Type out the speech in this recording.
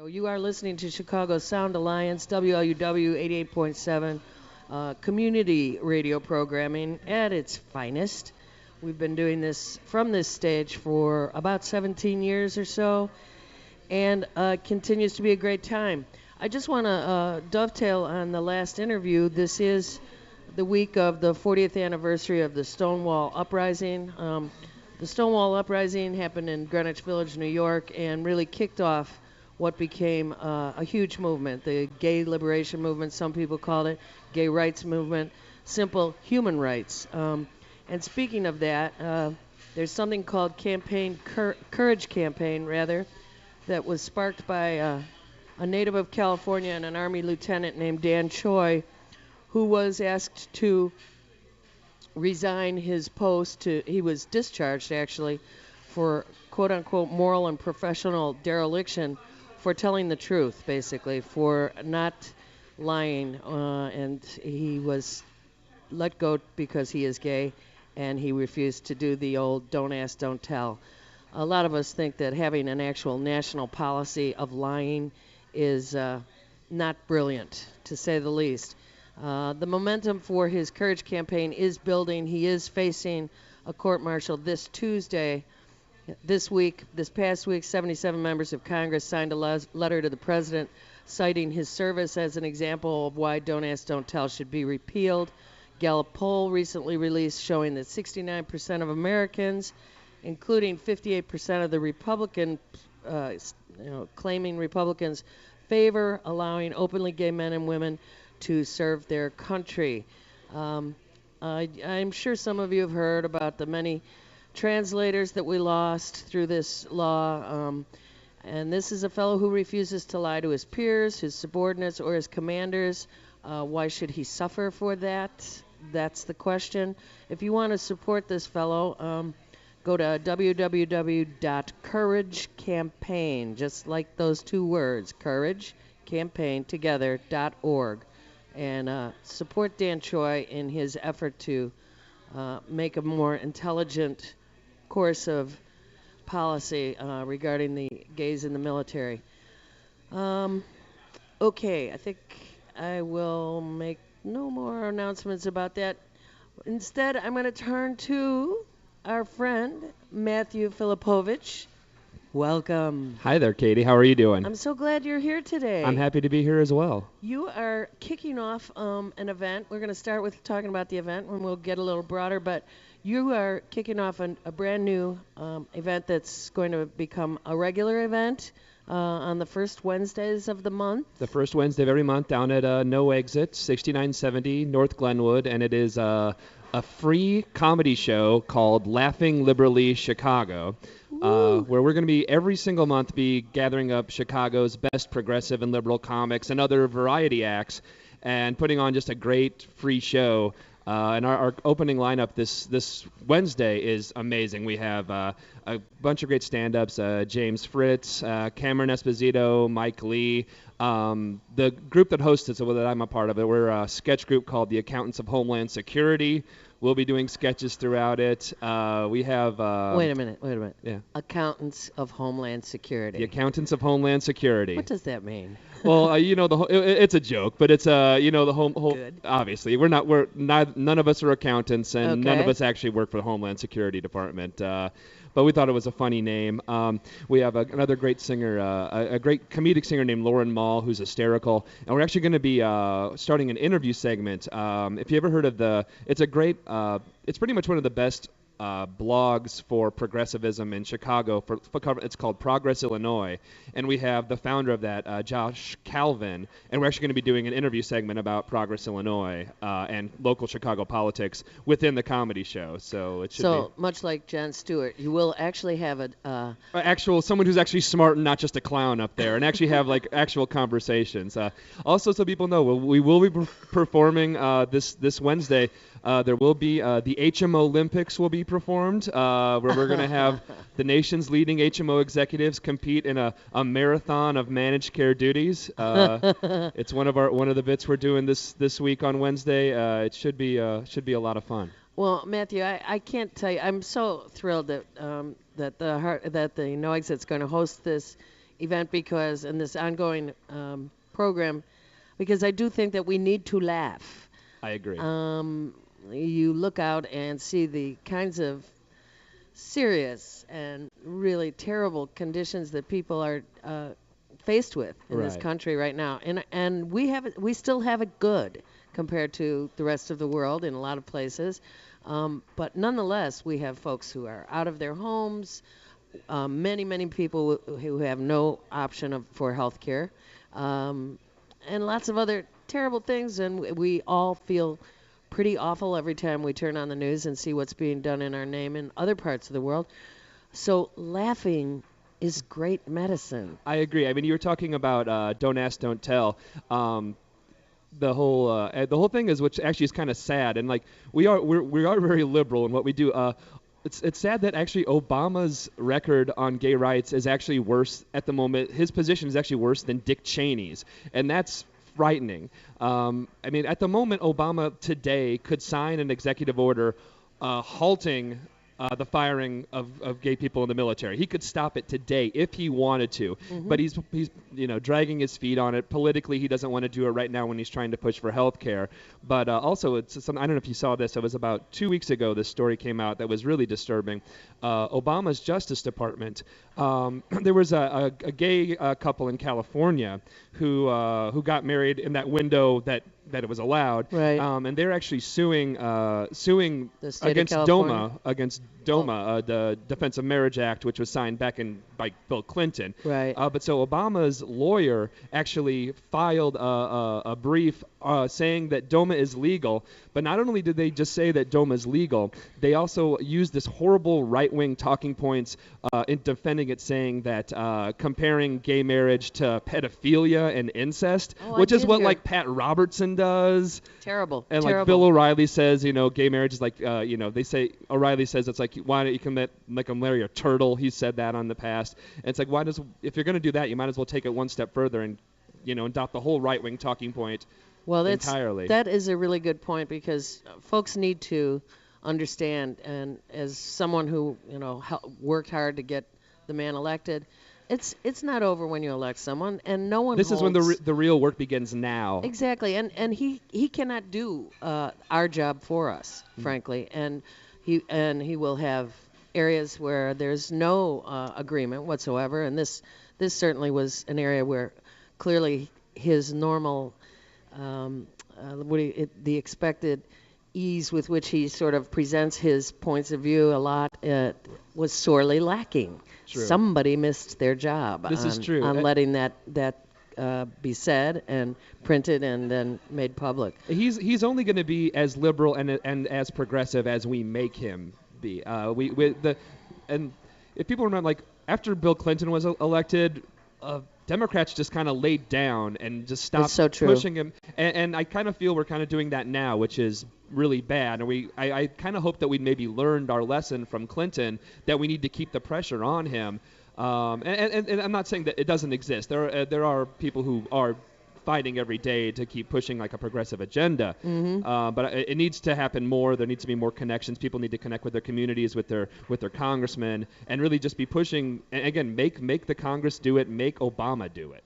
You are listening to Chicago Sound Alliance, WLUW 88.7, community radio programming at its finest. We've been doing this from this stage for about 17 years or so, and continues to be a great time. I just want to dovetail on the last interview. This is the week of the 40th anniversary of the Stonewall Uprising. The Stonewall Uprising happened in Greenwich Village, New York, and really kicked off what became a huge movement, the gay liberation movement, some people called it, gay rights movement, simple human rights. And speaking of that, there's something called Courage Campaign, rather, that was sparked by a native of California and an Army lieutenant named Dan Choi, who was asked to resign his post. He was discharged, actually, for quote-unquote moral and professional dereliction, for telling the truth, basically, for not lying, and he was let go because he is gay, and he refused to do the old don't ask, don't tell. A lot of us think that having an actual national policy of lying is not brilliant, to say the least. The momentum for his Courage campaign is building. He is facing a court-martial this Tuesday. This past week, 77 members of Congress signed a letter to the president citing his service as an example of why Don't Ask, Don't Tell should be repealed. Gallup poll recently released showing that 69% of Americans, including 58% of the claiming Republicans, favor allowing openly gay men and women to serve their country. I'm sure some of you have heard about the many translators that we lost through this law, and this is a fellow who refuses to lie to his peers, his subordinates, or his commanders. Why should he suffer for that? That's the question. If you want to support this fellow, go to www.couragecampaign, just like those two words, couragecampaigntogether.org, and support Dan Choi in his effort to make a more intelligent course of policy regarding the gays in the military. Okay, I think I will make no more announcements about that. Instead, I'm going to turn to our friend, Matthew Filipowitz. Welcome. Hi there, Katie. How are you doing? I'm so glad you're here today. I'm happy to be here as well. You are kicking off an event. We're going to start with talking about the event, and we'll get a little broader, but you are kicking off a brand new event that's going to become a regular event on the first Wednesdays of the month. The first Wednesday of every month down at No Exit, 6970 North Glenwood, and it is a free comedy show called Laughing Liberally Chicago, where we're going to be every single month be gathering up Chicago's best progressive and liberal comics and other variety acts and putting on just a great free show. And our opening lineup this Wednesday is amazing. We have a bunch of great stand-ups, James Fritz, Cameron Esposito, Mike Lee. The group that hosts it, so that I'm a part of it, we're a sketch group called the Accountants of Homeland Security. We'll be doing sketches throughout it. We have... Wait a minute. Yeah. Accountants of Homeland Security. The Accountants of Homeland Security. What does that mean? Well, it's a joke, but it's the whole. Good. Obviously, none of us are accountants, and none of us actually work for the Homeland Security Department. But we thought it was a funny name. We have another great singer, a great comedic singer named Lauren Mall, who's hysterical, and we're actually going to be starting an interview segment. If you ever heard of it's pretty much one of the best blogs for progressivism in Chicago. It's called Progress Illinois, and we have the founder of that, Josh Calvin, and we're actually going to be doing an interview segment about Progress Illinois and local Chicago politics within the comedy show. So it should be much like Jon Stewart, you will actually have someone who's actually smart and not just a clown up there, and actually have like actual conversations. Also, so people know, we will be performing this Wednesday. There will be the HMO Olympics will be performed, where we're going to have the nation's leading HMO executives compete in a marathon of managed care duties. It's one of the bits we're doing this week on Wednesday. It should be a lot of fun. Well, Matthew, I can't tell you. I'm so thrilled that the No Exit's going to host this event because, and this ongoing program, because I do think that we need to laugh. I agree. You look out and see the kinds of serious and really terrible conditions that people are faced with in this Right. country right now, and we still have it good compared to the rest of the world in a lot of places, but nonetheless we have folks who are out of their homes, many people who have no option for health care, and lots of other terrible things, and we all feel pretty awful every time we turn on the news and see what's being done in our name in other parts of the world. So laughing is great medicine. I agree. I mean, you were talking about don't ask, don't tell. The whole thing is, which actually is kind of sad, and like we are very liberal in what we do. It's sad that actually Obama's record on gay rights is actually worse at the moment. His position is actually worse than Dick Cheney's, and that's frightening. I mean, at the moment, Obama today could sign an executive order halting the firing of gay people in the military. He could stop it today if he wanted to, but he's dragging his feet on it. Politically, he doesn't want to do it right now when he's trying to push for health care. But also, it's some, I don't know if you saw this. It was about 2 weeks ago. This story came out that was really disturbing. Obama's Justice Department. There was a gay couple in California who got married in that window that it was allowed, Right. And they're actually suing The state against of California. DOMA, the Defense of Marriage Act, which was signed back by Bill Clinton. Right. But so Obama's lawyer actually filed a brief saying that DOMA is legal. But not only did they just say that DOMA is legal, they also used this horrible right-wing talking points in defending it, saying that comparing gay marriage to pedophilia and incest, which is what like Pat Robertson does. Terrible. And Terrible. like Bill O'Reilly says, gay marriage is like, they say O'Reilly says it's like, why don't you can make him marry a turtle? He said that on the past. And it's like, if you're going to do that, you might as well take it one step further and, adopt the whole right-wing talking point entirely. That is a really good point, because folks need to understand, and as someone who, worked hard to get the man elected, it's not over when you elect someone, and no one This is when the real work begins now. Exactly, and he cannot do our job for us, frankly, and he will have areas where there's no agreement whatsoever, and this certainly was an area where clearly his normal the expected ease with which he sort of presents his points of view a lot was sorely lacking. True. Somebody missed their job Is true. on letting that be said and printed and then made public. He's only going to be as liberal and as progressive as we make him be. And if people remember, like after Bill Clinton was elected, Democrats just kind of laid down and just stopped pushing him. And I kind of feel we're kind of doing that now, which is really bad. And I kind of hope that we maybe learned our lesson from Clinton, that we need to keep the pressure on him. And I'm not saying that it doesn't exist. There are people who are fighting every day to keep pushing like a progressive agenda. But it needs to happen more. There needs to be more connections. People need to connect with their communities, with their congressmen, and really just be pushing. And again, make the Congress do it. Make Obama do it.